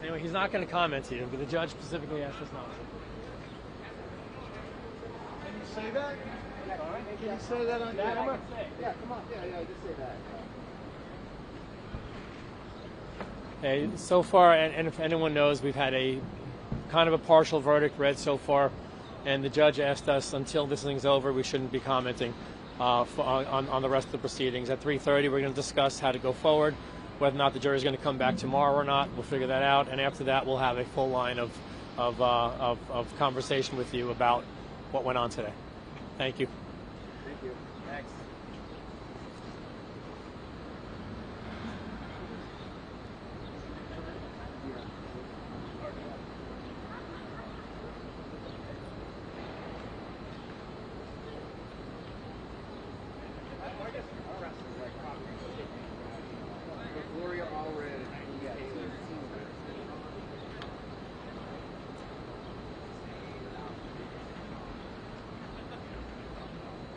Anyway, he's not going to comment to you, but the judge specifically asked us not to. Can you say that? Can you say that on camera? Yeah, come on. Yeah, just say that. Okay, so far, and if anyone knows, we've had a kind of a partial verdict read so far, and the judge asked us until this thing's over, we shouldn't be commenting on the rest of the proceedings. At 3:30, we're going to discuss how to go forward, whether or not the jury's going to come back tomorrow or not. We'll figure that out, and after that, we'll have a full line of conversation with you about what went on today. Thank you. Thank you. Thanks.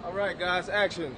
All right, guys, action.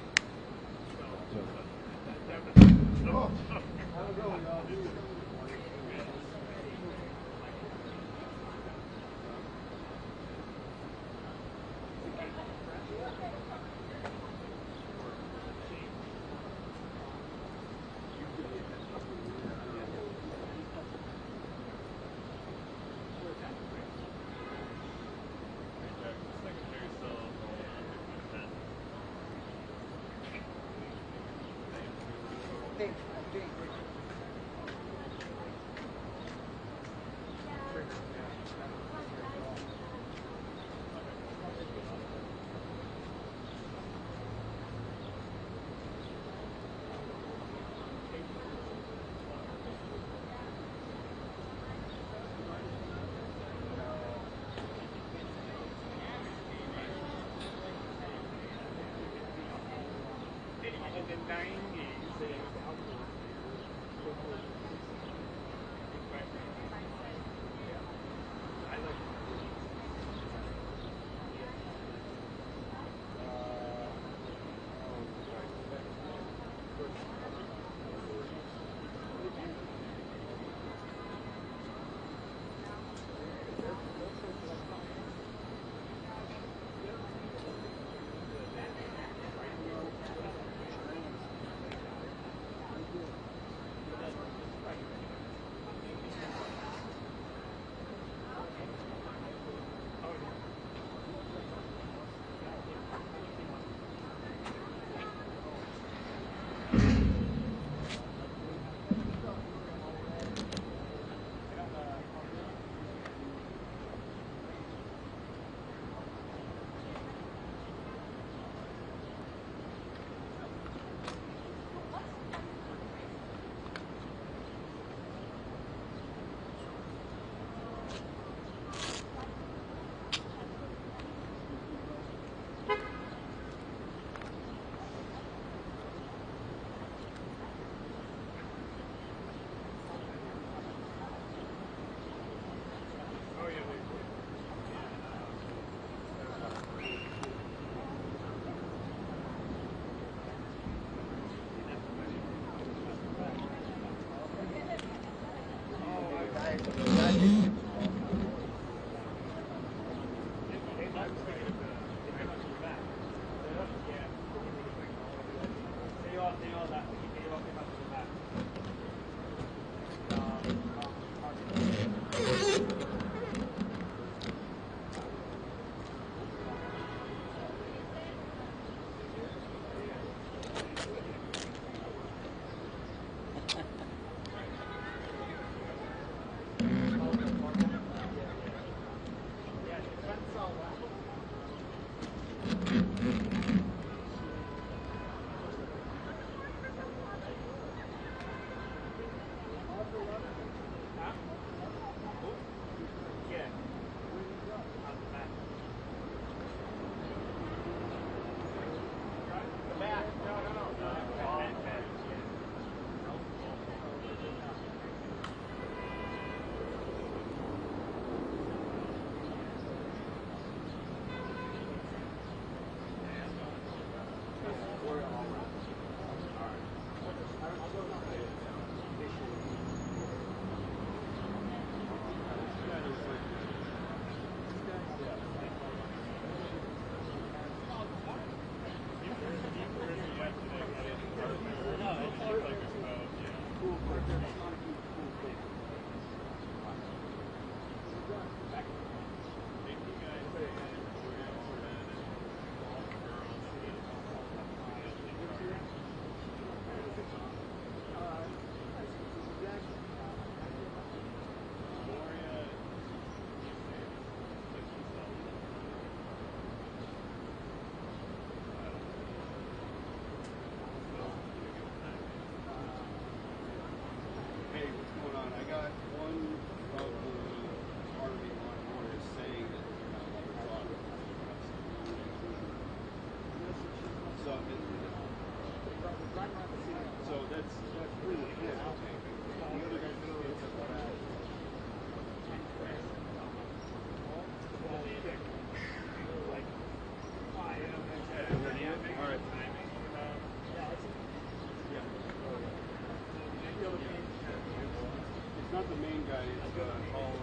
not the main guy, it's the tall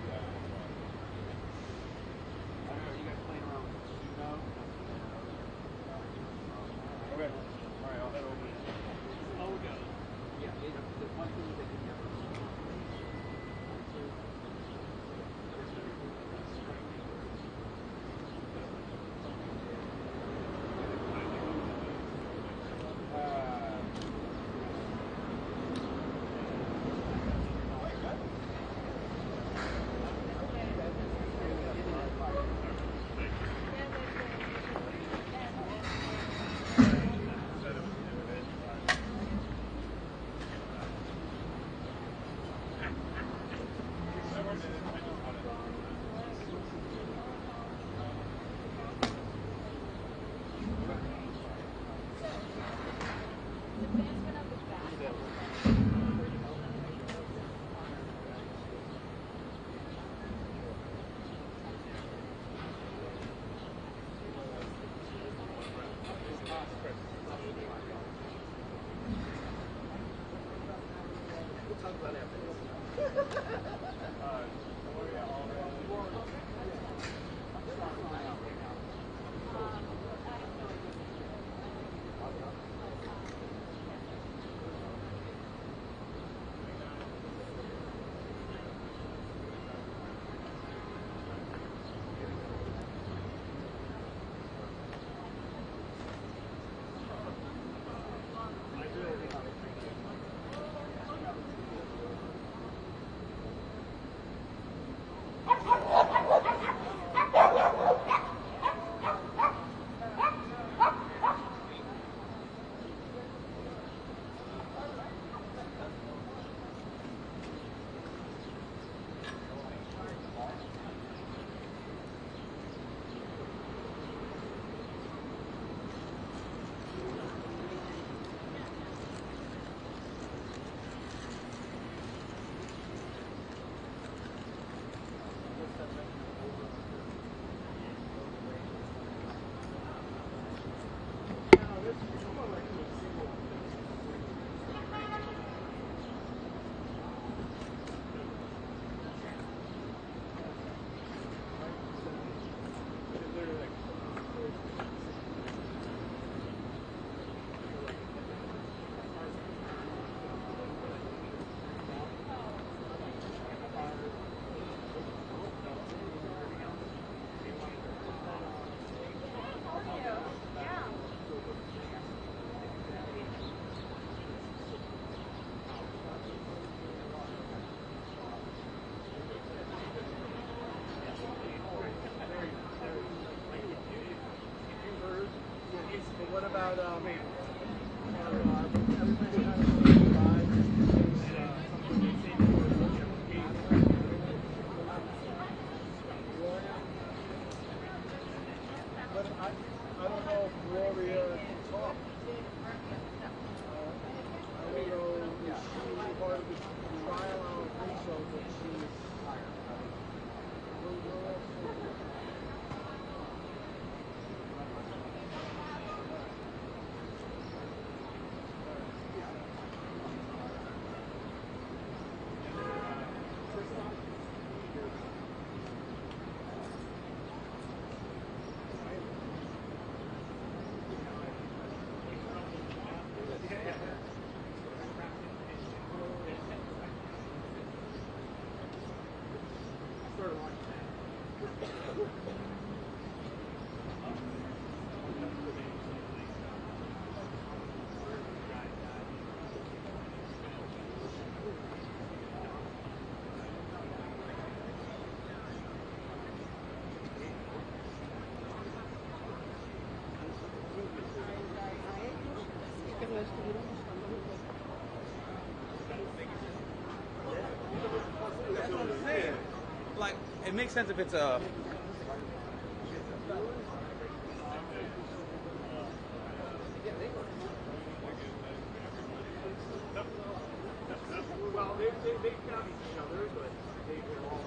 guy. I don't know, you guys playing around with the now? Okay. Alright, I'll head over. Oh, we got it. Yeah, the one thing that you never What about everybody kind of but I don't know if Gloria can talk. I don't know if she was part of the trial. I don't think so, but she's like it makes sense if it's a well, they found each other, but they're all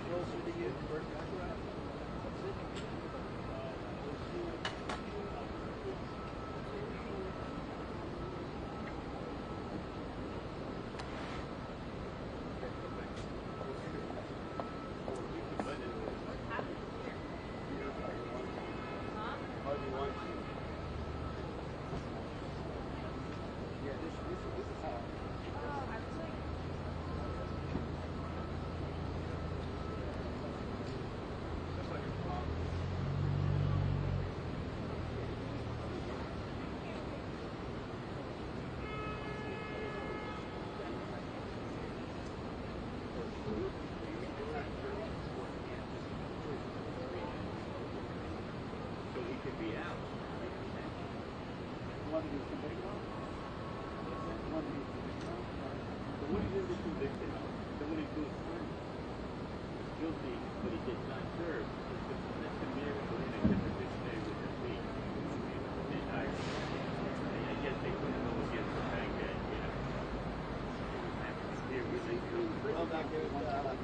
closer to you. Harvey Weinstein. Yeah, this is how. So he could be out. One is convicted. One is convicted. So what is he convicted of? So what he was guilty, but he did not serve. That's the mere going to get the dictionary with the plea. And I guess they couldn't go against the fact that, you know, here was a Well, back there,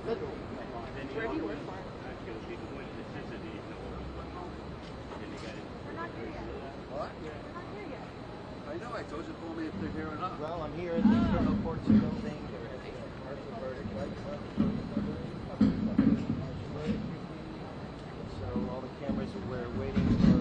federal. then he also not guilty, but when necessity, you know, then they got it. What? I know, I told you to call me if they're here or not. Well, I'm here at the internal courts building. They're at the partial verdict, right? So all the cameras we're waiting for.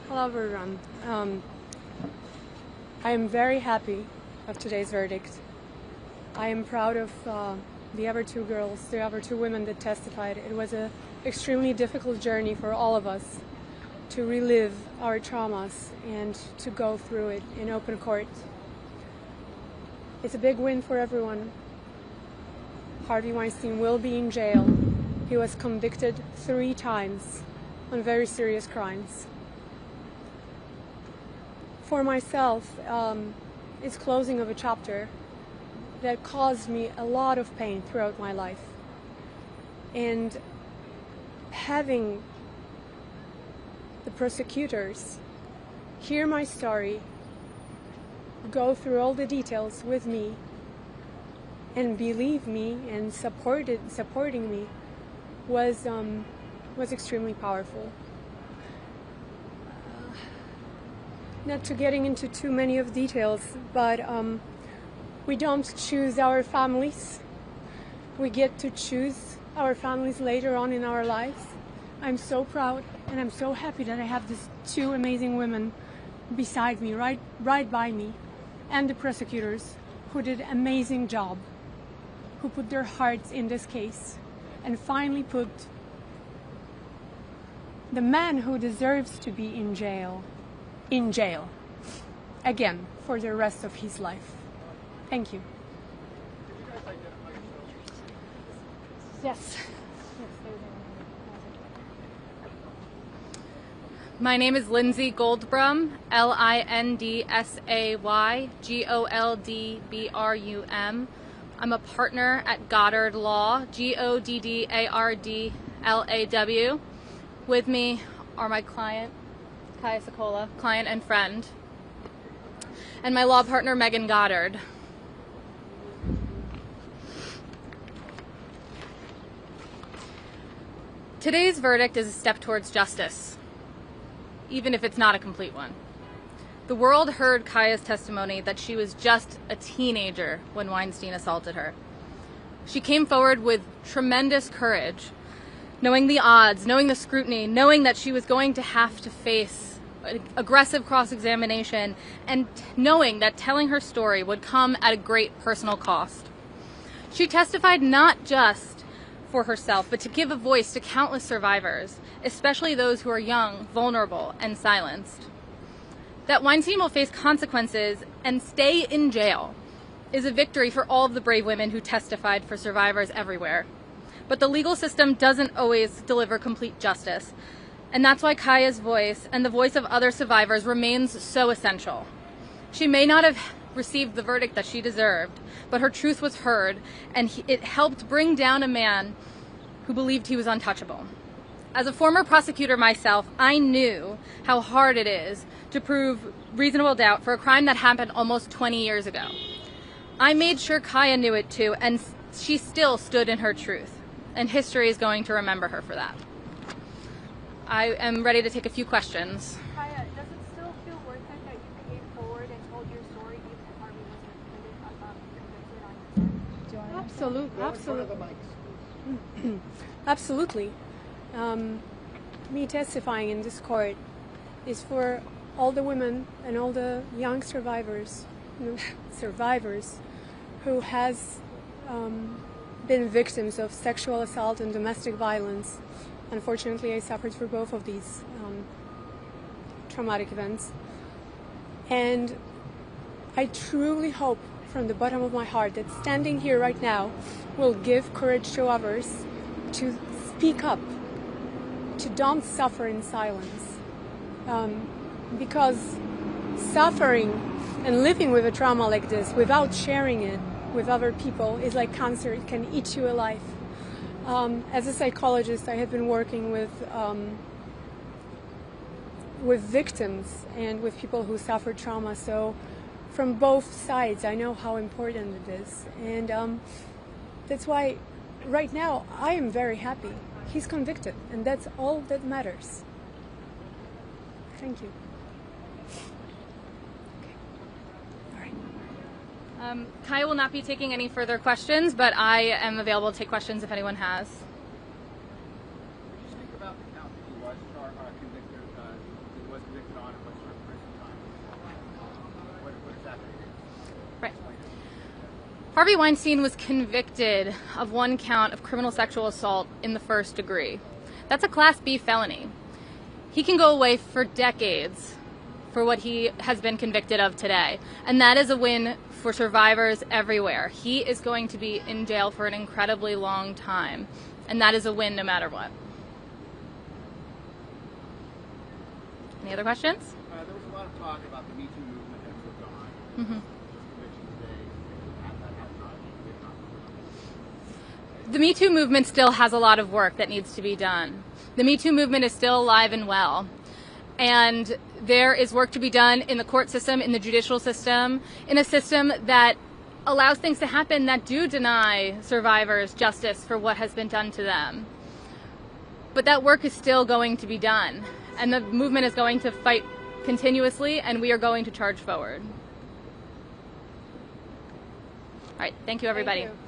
Hello everyone. I am very happy of today's verdict. I am proud of the other two girls, the other two women that testified. It was an extremely difficult journey for all of us to relive our traumas and to go through it in open court. It's a big win for everyone. Harvey Weinstein will be in jail. He was convicted 3 times on very serious crimes. For myself, it's closing of a chapter that caused me a lot of pain throughout my life. And having the prosecutors hear my story, go through all the details with me, and believe me and supporting me was extremely powerful. Not to getting into too many of details, but we don't choose our families. We get to choose our families later on in our lives. I'm so proud and I'm so happy that I have these 2 amazing women beside me, right by me, and the prosecutors who did an amazing job, who put their hearts in this case and finally put the man who deserves to be in jail again for the rest of his life. Thank you. Yes. My name is Lindsay Goldbrum, Lindsay Goldbrum. I'm a partner at Goddard Law, Goddardlaw. With me are my client, Kaya Sokola, client and friend, and my law partner, Megan Goddard. Today's verdict is a step towards justice, even if it's not a complete one. The world heard Kaya's testimony that she was just a teenager when Weinstein assaulted her. She came forward with tremendous courage knowing the odds, knowing the scrutiny, knowing that she was going to have to face aggressive cross-examination, and knowing that telling her story would come at a great personal cost. She testified not just for herself, but to give a voice to countless survivors, especially those who are young, vulnerable, and silenced. That Weinstein will face consequences and stay in jail is a victory for all of the brave women who testified for survivors everywhere. But the legal system doesn't always deliver complete justice, and that's why Kaya's voice and the voice of other survivors remains so essential. She may not have received the verdict that she deserved, but her truth was heard, and it helped bring down a man who believed he was untouchable. As a former prosecutor myself, I knew how hard it is to prove reasonable doubt for a crime that happened almost 20 years ago. I made sure Kaya knew it too, and she still stood in her truth, and history is going to remember her for that. I am ready to take a few questions. Kaya, does it still feel worth it that you came forward and told your story even if Harvey wasn't convicted on your Absolutely. Absolutely. Me testifying in this court is for all the women and all the young survivors who has been victims of sexual assault and domestic violence. Unfortunately, I suffered for both of these traumatic events. And I truly hope from the bottom of my heart that standing here right now will give courage to others to speak up, to don't suffer in silence. Because suffering and living with a trauma like this without sharing it with other people is like cancer. It can eat you alive. As a psychologist, I have been working with victims and with people who suffer trauma. So from both sides, I know how important it is. And that's why right now I am very happy. He's convicted, and that's all that matters. Thank you. Kaya will not be taking any further questions, but I am available to take questions if anyone has. Could you speak about the count that he was convicted, he was convicted on, and what sort of prison time? What does that mean? Right. Harvey Weinstein was convicted of one count of criminal sexual assault in the first degree. That's a Class B felony. He can go away for decades for what he has been convicted of today. And that is a win for survivors everywhere. He is going to be in jail for an incredibly long time. And that is a win no matter what. Any other questions? There was a lot of talk about the Me Too movement that moved on. Mm-hmm. Conviction today, that has not been. The Me Too movement still has a lot of work that needs to be done. The Me Too movement is still alive and well. And there is work to be done in the court system, in the judicial system, in a system that allows things to happen that do deny survivors justice for what has been done to them. But that work is still going to be done. And the movement is going to fight continuously, and we are going to charge forward. All right, thank you, everybody. Thank you.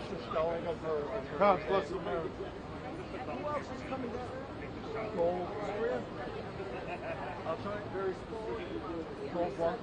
finish the spelling of her who else is coming down? Gold. I'll try very specifically. Gold bump.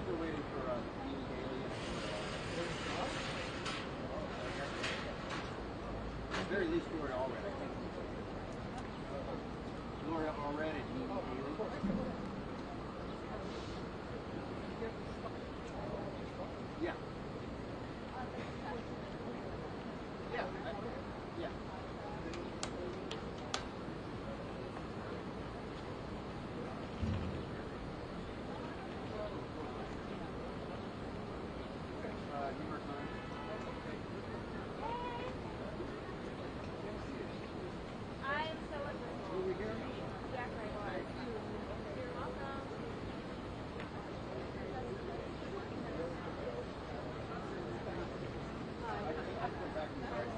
Still waiting for Miriam Haley. At the very least, Gloria already. I think. Gloria already. Miriam Haley. Yeah. Yeah. Yeah. New York Times. I'm so uncomfortable. Over here. Yeah, right. You're welcome.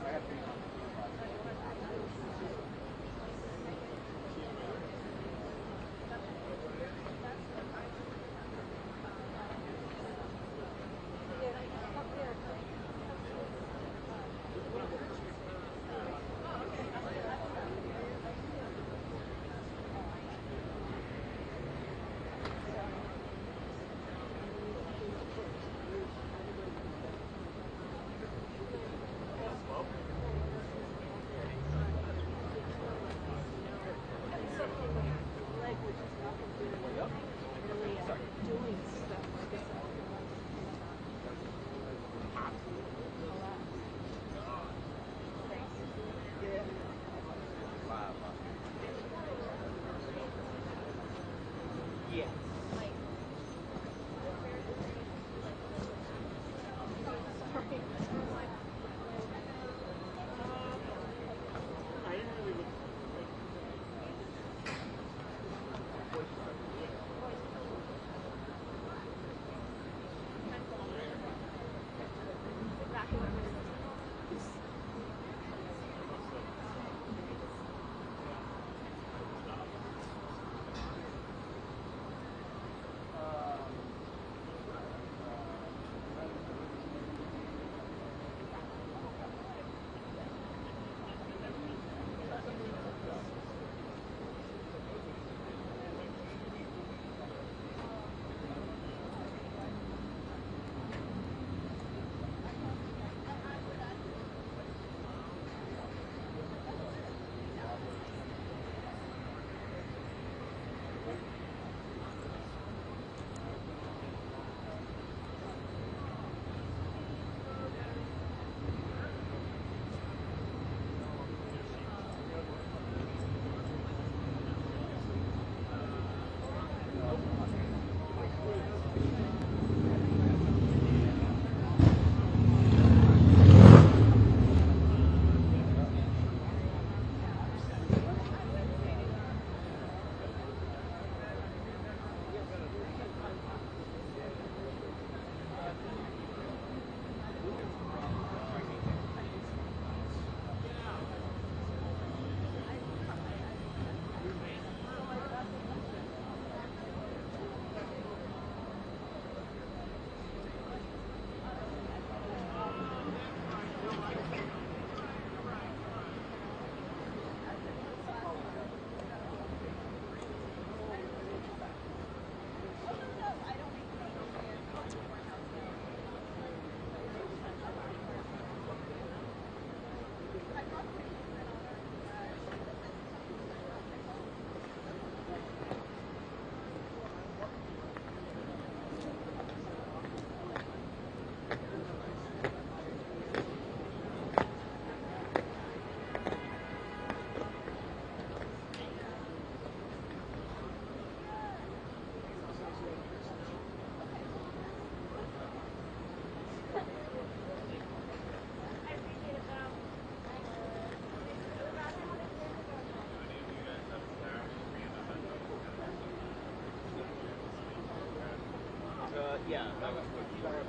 I have to. Yeah, that was what you were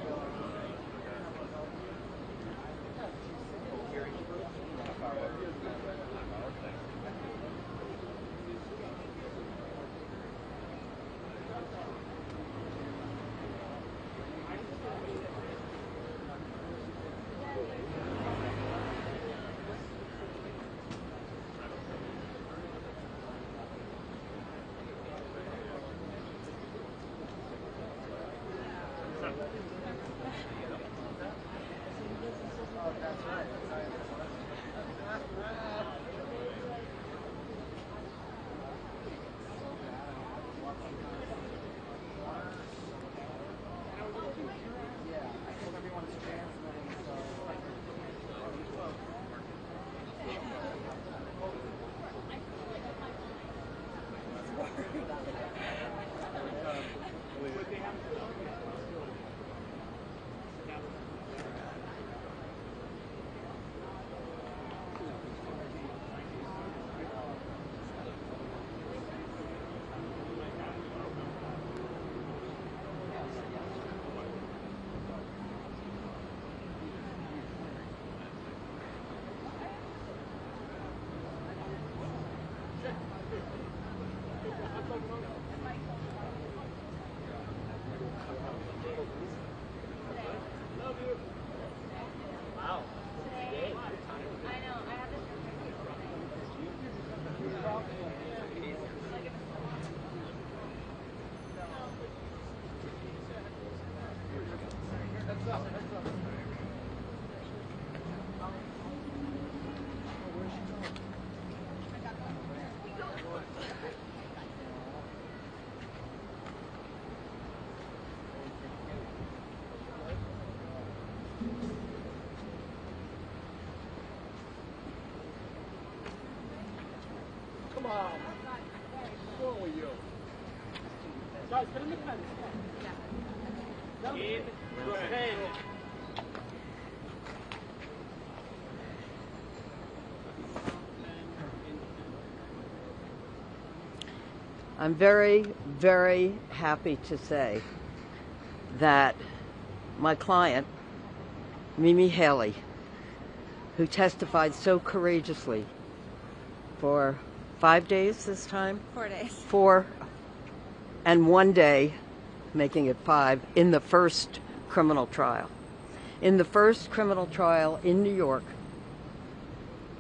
Come on. What's wrong with you? Guys, get in the pen. in the pen. I'm very, very happy to say that my client, Miriam Haley, who testified so courageously for 5 days this time? 4 days. 4 and 1 day, making it 5, in the first criminal trial. In the first criminal trial in New York,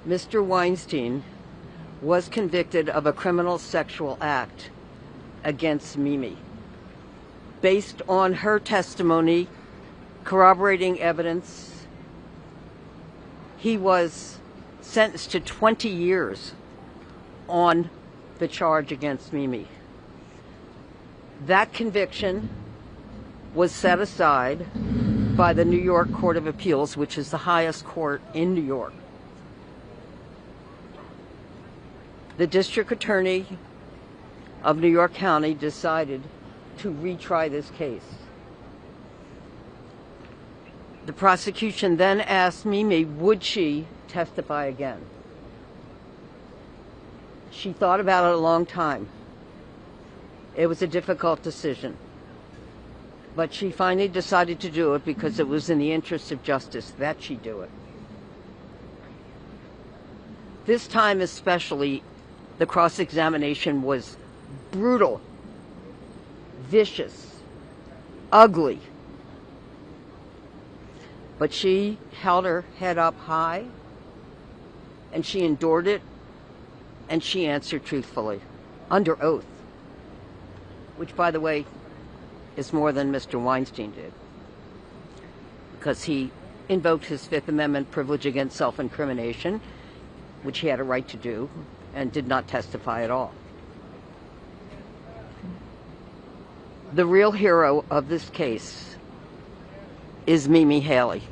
Mr. Weinstein was convicted of a criminal sexual act against Mimi. Based on her testimony, corroborating evidence, he was sentenced to 20 years on the charge against Mimi. That conviction was set aside by the New York Court of Appeals, which is the highest court in New York. The district attorney of New York County decided to retry this case. The prosecution then asked Mimi, would she testify again? She thought about it a long time. It was a difficult decision. But she finally decided to do it because it was in the interest of justice that she do it. This time especially, the cross-examination was brutal, vicious, ugly. But she held her head up high, and she endured it, and she answered truthfully, under oath, which, by the way, is more than Mr. Weinstein did, because he invoked his Fifth Amendment privilege against self-incrimination, which he had a right to do, and did not testify at all. The real hero of this case is Miriam Haley,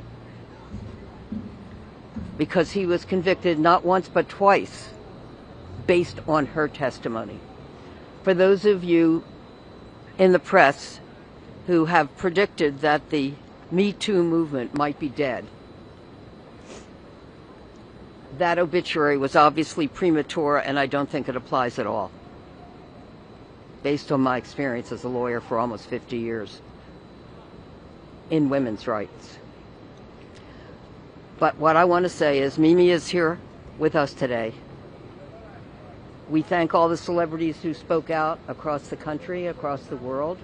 because he was convicted not once but twice based on her testimony. For those of you in the press who have predicted that the Me Too movement might be dead, that obituary was obviously premature, and I don't think it applies at all, based on my experience as a lawyer for almost 50 years. in women's rights. But what I want to say is Mimi is here with us today. We thank all the celebrities who spoke out across the country, across the world.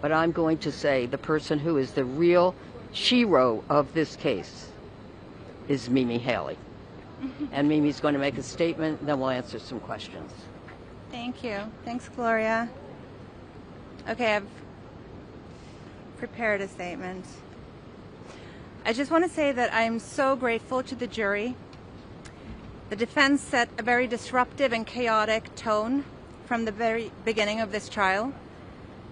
But I'm going to say the person who is the real shero of this case is Mimi Haley. And Mimi's going to make a statement, then we'll answer some questions. Thank you. Thanks, Gloria. Okay, I've prepared a statement. I just want to say that I'm so grateful to the jury. The defense set a very disruptive and chaotic tone from the very beginning of this trial,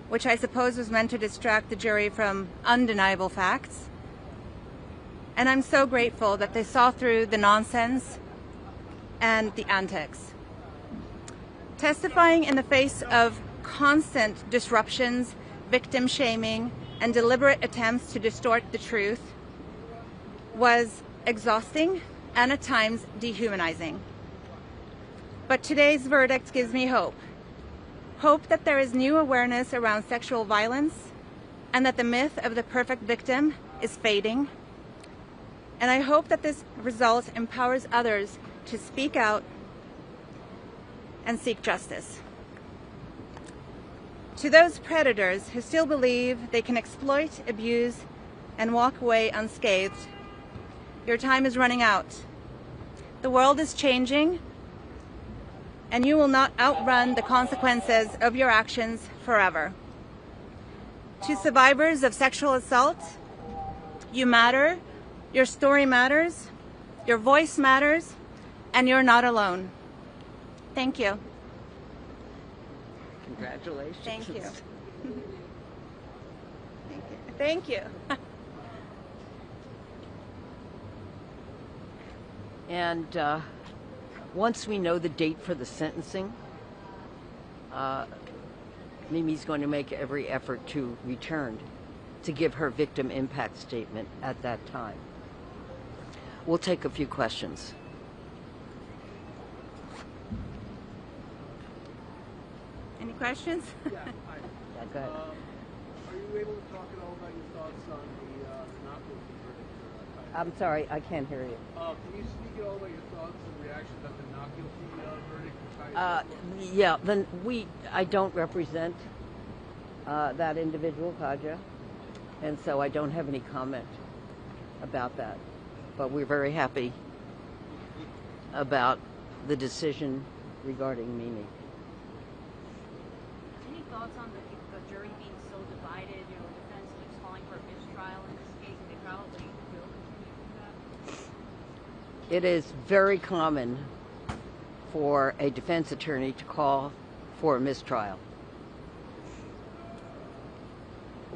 which I suppose was meant to distract the jury from undeniable facts. And I'm so grateful that they saw through the nonsense and the antics. Testifying in the face of constant disruptions, victim shaming, and deliberate attempts to distort the truth was exhausting and at times dehumanizing. But today's verdict gives me hope. Hope that there is new awareness around sexual violence and that the myth of the perfect victim is fading. And I hope that this result empowers others to speak out and seek justice. To those predators who still believe they can exploit, abuse, and walk away unscathed, your time is running out. The world is changing, and you will not outrun the consequences of your actions forever. To survivors of sexual assault, you matter, your story matters, your voice matters, and you're not alone. Thank you. Congratulations. Thank you. Thank you. And once we know the date for the sentencing, Mimi's going to make every effort to return to give her victim impact statement at that time. We'll take a few questions. Any questions? Yeah, hi. Yeah, go ahead. Are you able to talk at all about your thoughts on the not guilty verdict? I'm sorry, I can't hear you. Can you speak at all about your thoughts and reactions of the not guilty verdict? Yeah, then I don't represent that individual, Kaja, and so I don't have any comment about that. But we're very happy about the decision regarding Mimi. Any thoughts on the jury being so divided? You know, the defense keeps calling for a mistrial in this case, and they probably will continue to do that. It is very common for a defense attorney to call for a mistrial,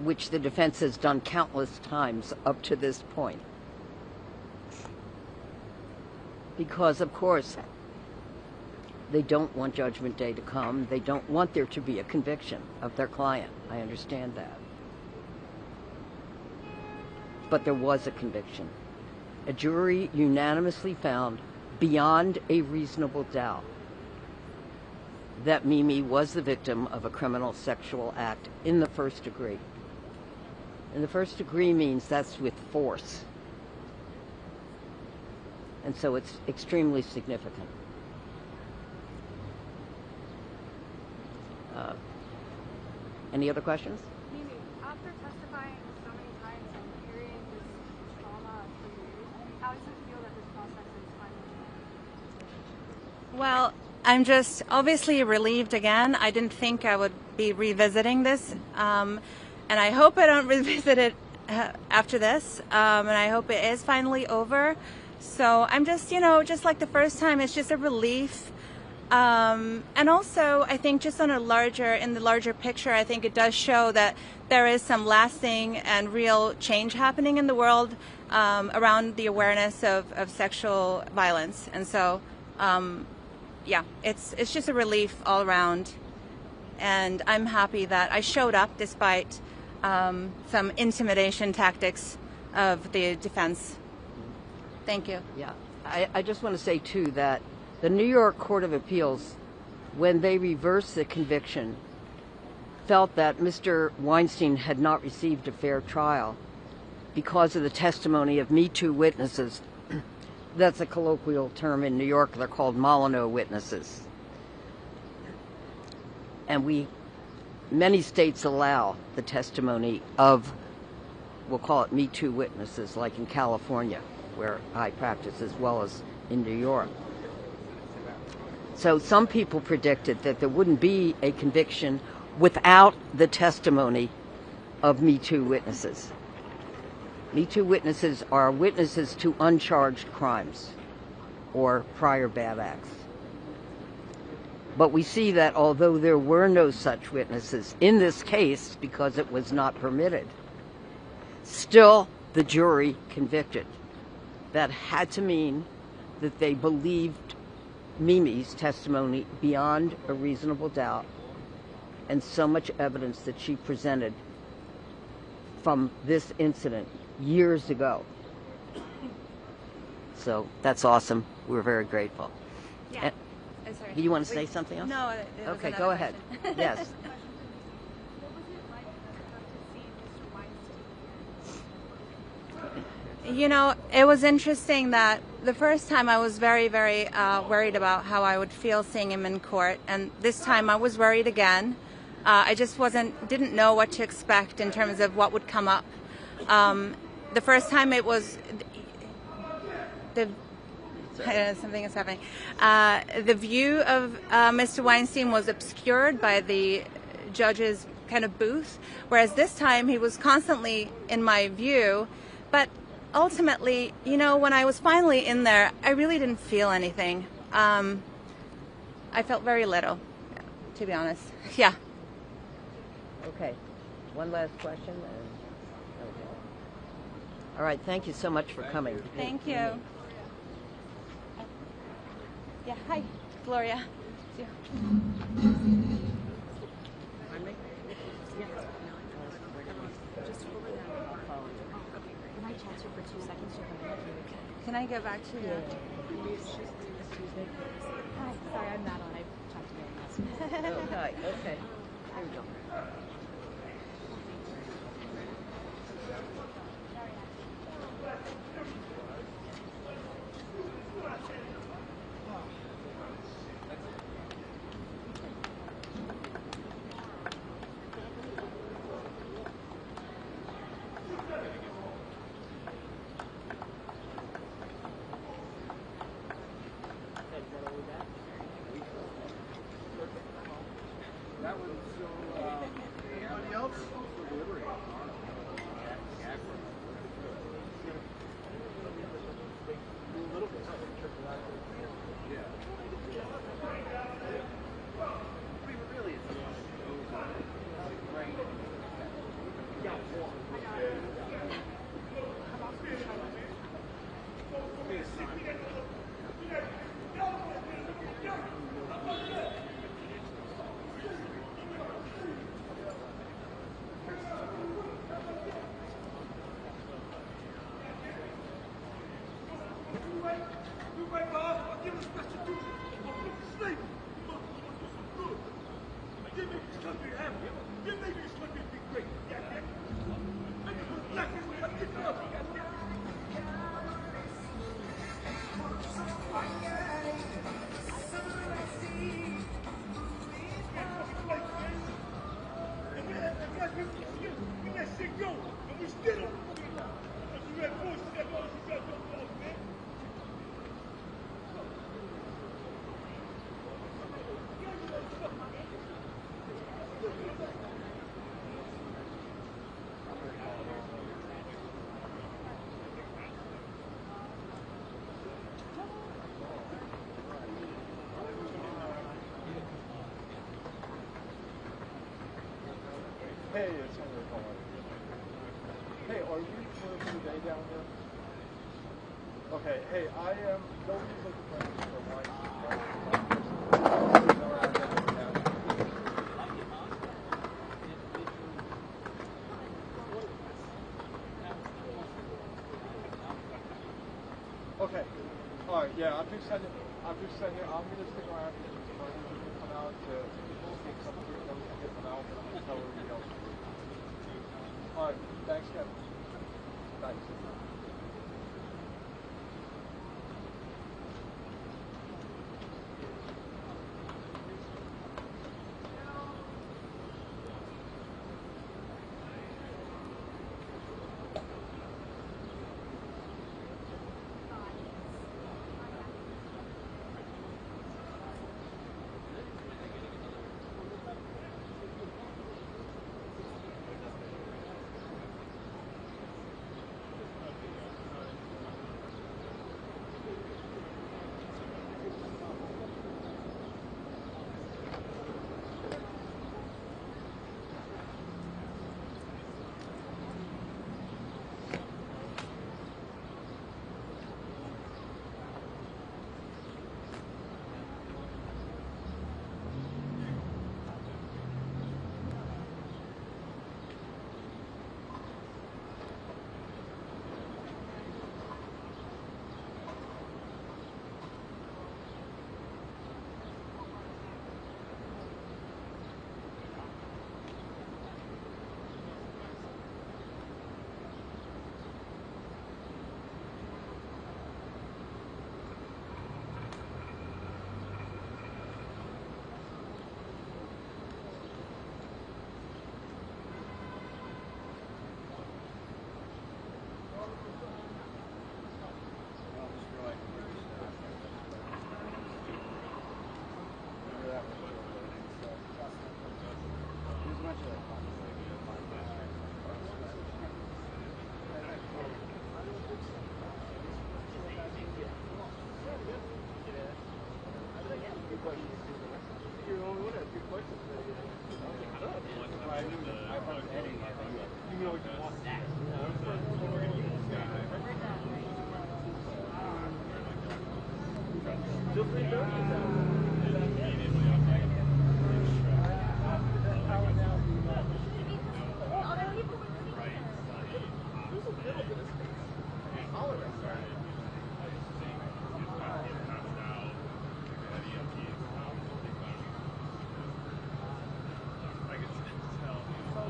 which the defense has done countless times up to this point. Because, of course, they don't want Judgment Day to come. They don't want there to be a conviction of their client. I understand that. But there was a conviction. A jury unanimously found, beyond a reasonable doubt, that Mimi was the victim of a criminal sexual act in the first degree. And the first degree means that's with force. And so it's extremely significant. Any other questions? Mimi, after testifying so many times and hearing this trauma for years, how does it feel that this process is finally? Well, I'm just obviously relieved again. I didn't think I would be revisiting this. And I hope I don't revisit it after this. And I hope it is finally over. So I'm just, just like the first time, it's just a relief. And also, I think just in the larger picture, I think it does show that there is some lasting and real change happening in the world around the awareness of sexual violence. And so, yeah, it's just a relief all around. And I'm happy that I showed up despite some intimidation tactics of the defense. Thank you. Yeah, I just want to say, too, that the New York Court of Appeals, when they reversed the conviction felt that Mr. Weinstein had not received a fair trial because of the testimony of Me Too witnesses. That's a colloquial term in New York. They're called Molyneux witnesses. And many states allow the testimony of, we'll call it Me Too witnesses, like in California, where I practice, as well as in New York. So some people predicted that there wouldn't be a conviction without the testimony of Me Too witnesses. Me Too witnesses are witnesses to uncharged crimes or prior bad acts. But we see that although there were no such witnesses in this case, because it was not permitted, still the jury convicted. That had to mean that they believed Mimi's testimony beyond a reasonable doubt, and so much evidence that she presented from this incident years ago. So that's awesome. We're very grateful. Yeah. Sorry. Do you want to say something else? No. Okay, go ahead. Yes. You know, it was interesting that the first time I was very, very worried about how I would feel seeing him in court, and this time I was worried again. I just didn't know what to expect in terms of what would come up. The first time it was something is happening. The view of Mr. Weinstein was obscured by the judge's kind of booth, whereas this time he was constantly in my view. But ultimately, you know, when I was finally in there, I really didn't feel anything. I felt very little, to be honest. Yeah. Okay. One last question. Okay. All right. Thank you so much for coming. Thank you. Yeah. Hi, Gloria. Yeah. Can I go back to you? Hi, sorry, I'm Madeline. I talked to Miriam last Okay. Okay. Here we go. Hey, it's Henry calling. Hey, are you for today down there? Okay, hey, I am nobody's looking for Weinstein. Okay. Alright, yeah, I'm just sending I'm gonna stick around and come out to get some of the get them out. Kevin. Thanks.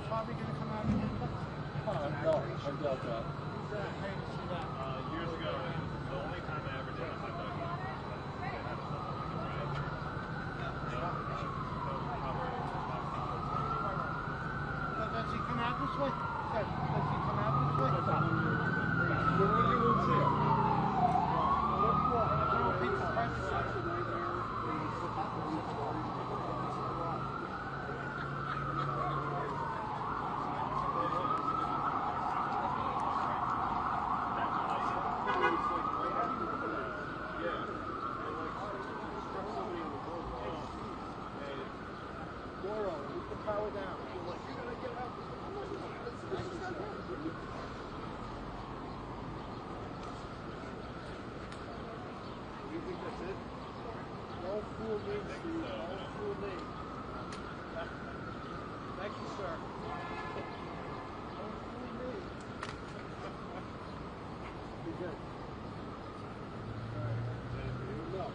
Harvey going to come out again? No, I doubt that. Years ago, the only time I ever did a hot dog eating contest, they had someone like a ride. Does he come out this way? Does he come out this way? When would you move here? Power down. You think that's it? Don't fool me, Steve. Don't fool me. Thank you, sir. Don't fool me. Be good. No.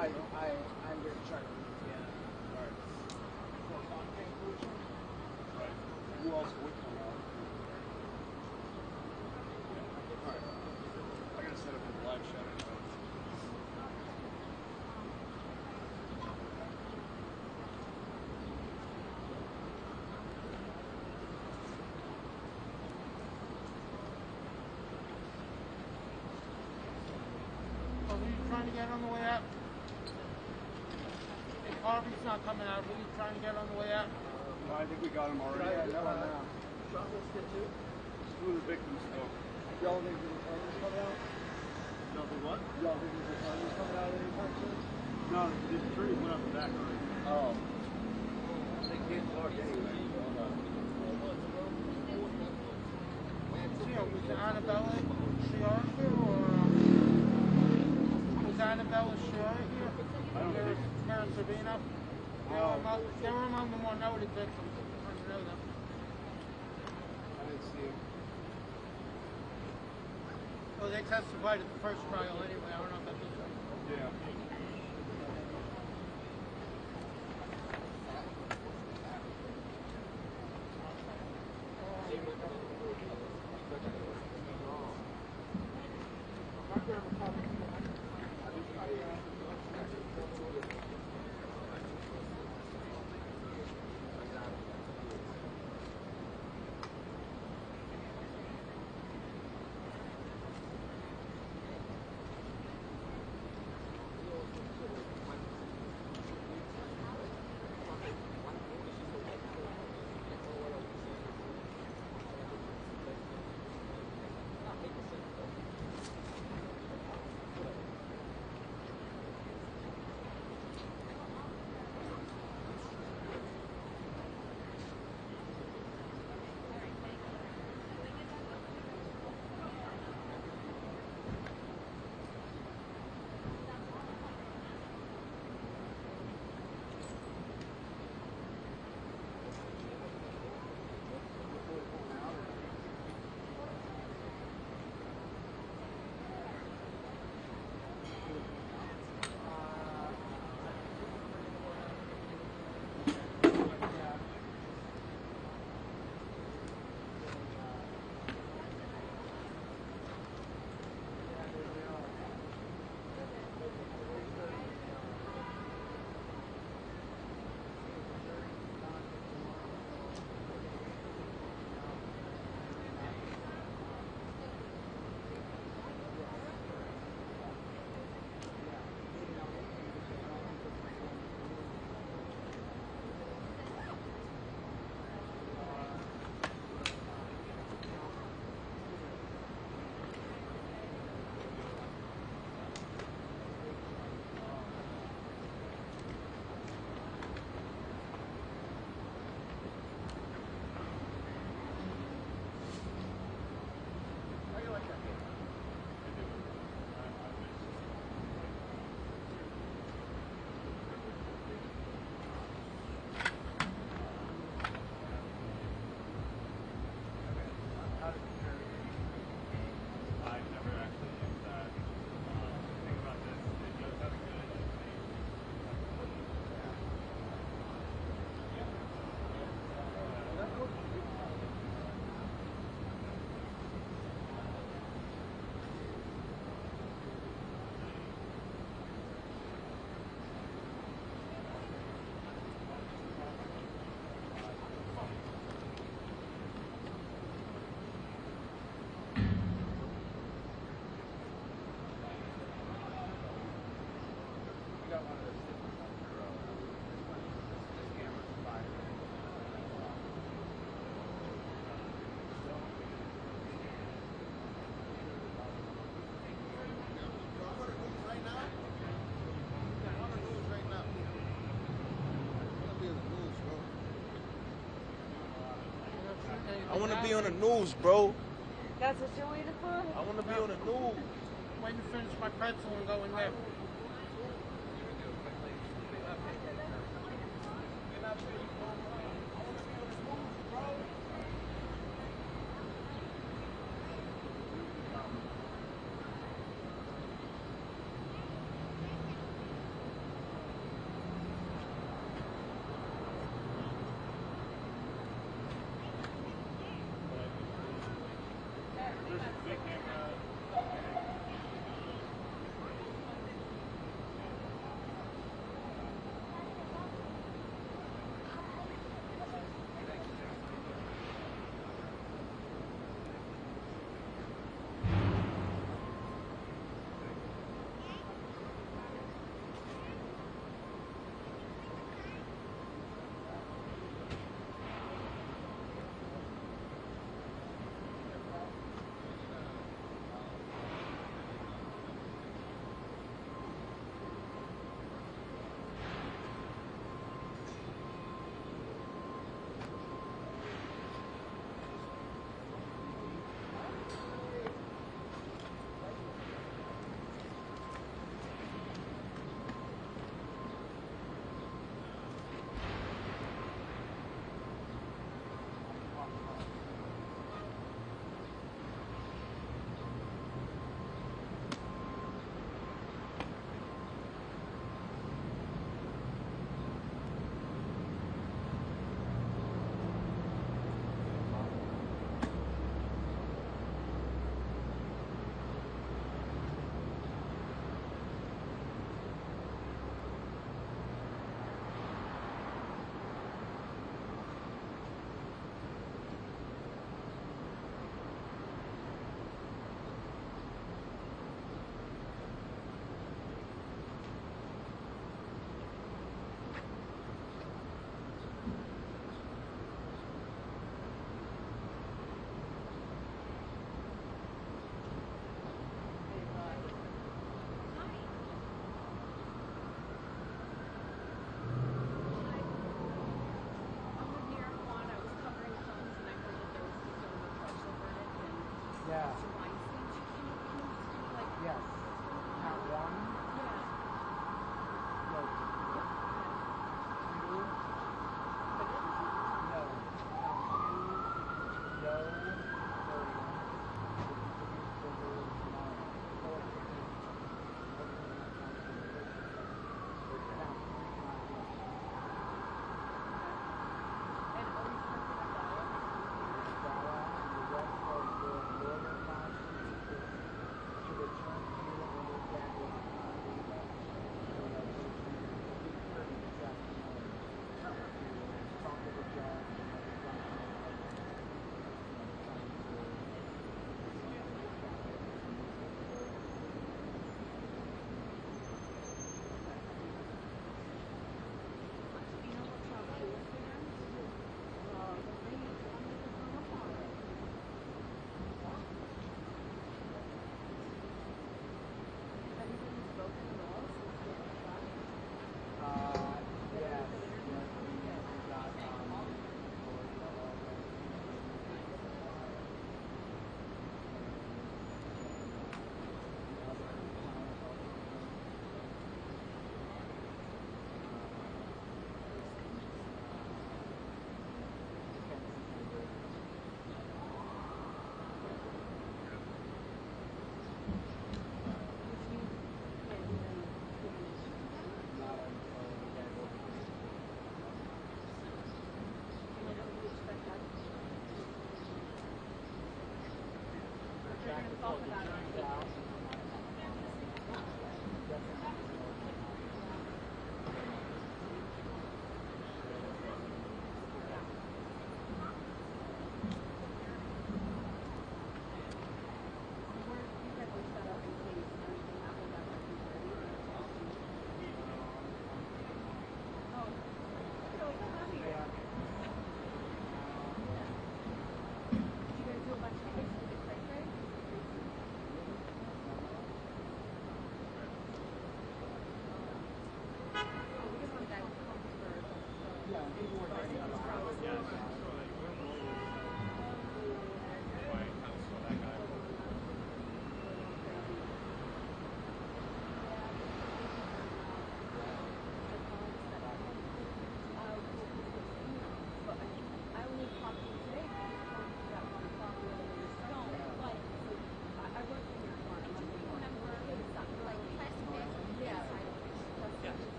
I'm going to try to leave, yeah. All right. So, on conclusion, Right. Who else would come out? All right. I gotta set up a live shot anyway. who are you trying to get on the way out? If Harvey's not coming out, who are you trying to get on the way out? I think we got him already. Right, No, no. Shoplifted too? Screw the victims, though. Y'all think the attorney's coming out? No, the what? Y'all think the attorney's coming out anytime soon? No, the attorney went up the back already. Oh. They can't talk anyway. Was Annabella Shiara here, or was Annabella Shiara here? I don't think Savino? They're among the more noted victims. I know them. I didn't see him. Well, they testified at the first trial anyway. I don't know if that's Yeah. I want to be on the news, bro. That's what you're waiting for? I want to be on the news. waiting to finish my pretzel and go in there.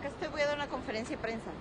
Acá estoy, voy a dar una conferencia de prensa.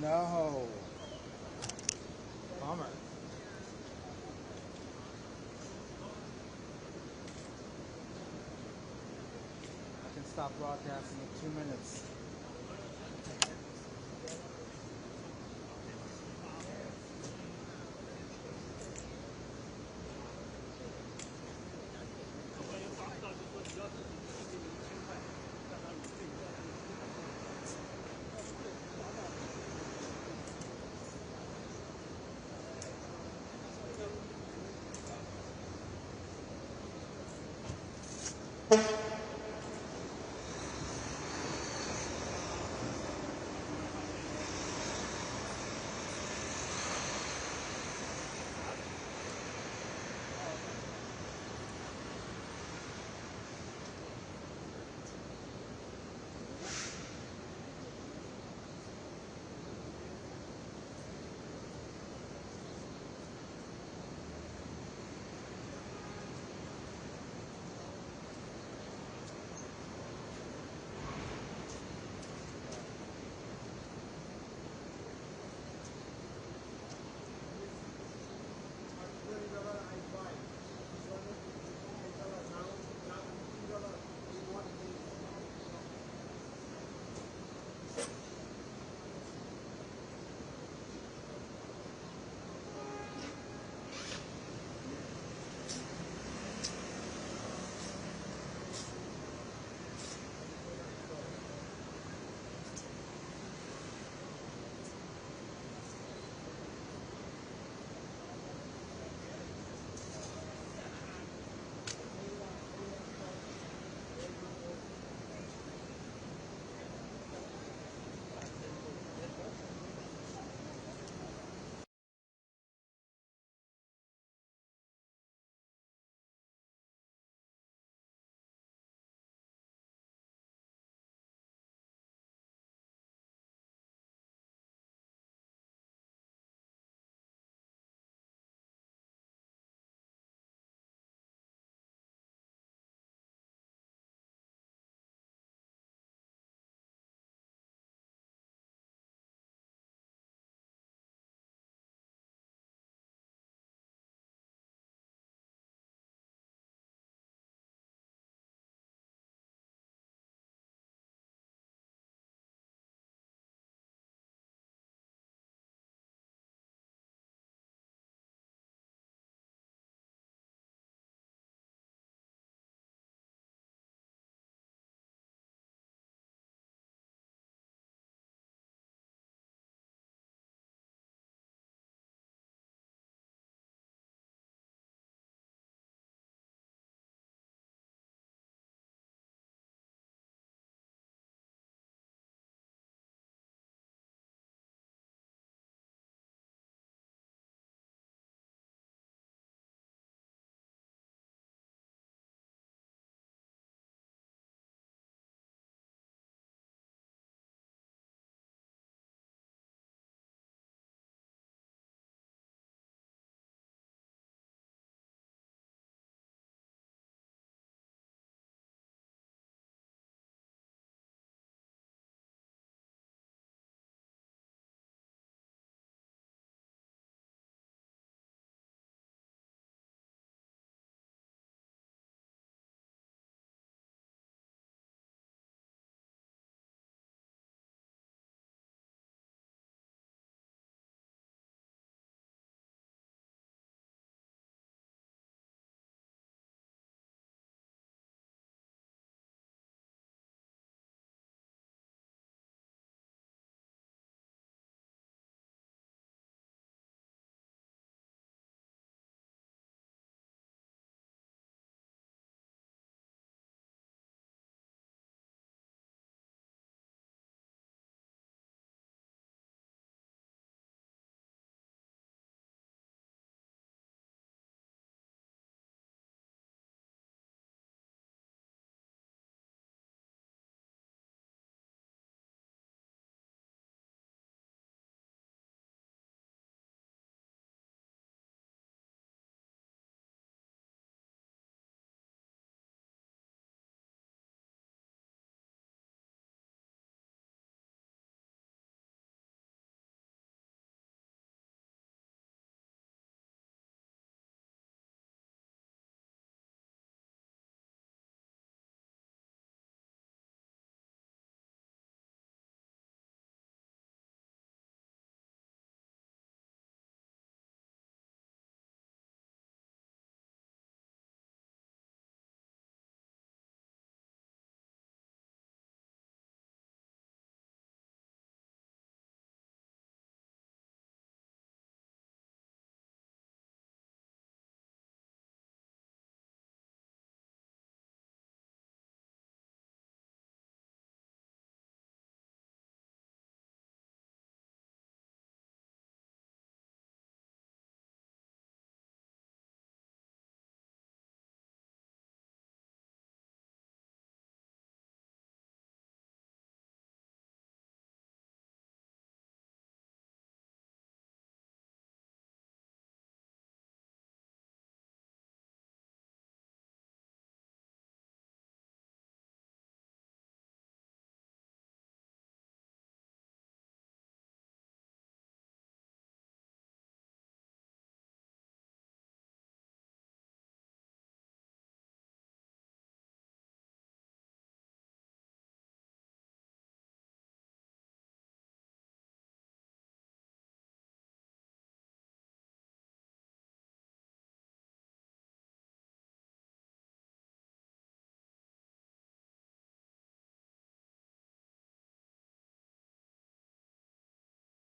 no. Bummer. I can stop broadcasting in 2 minutes.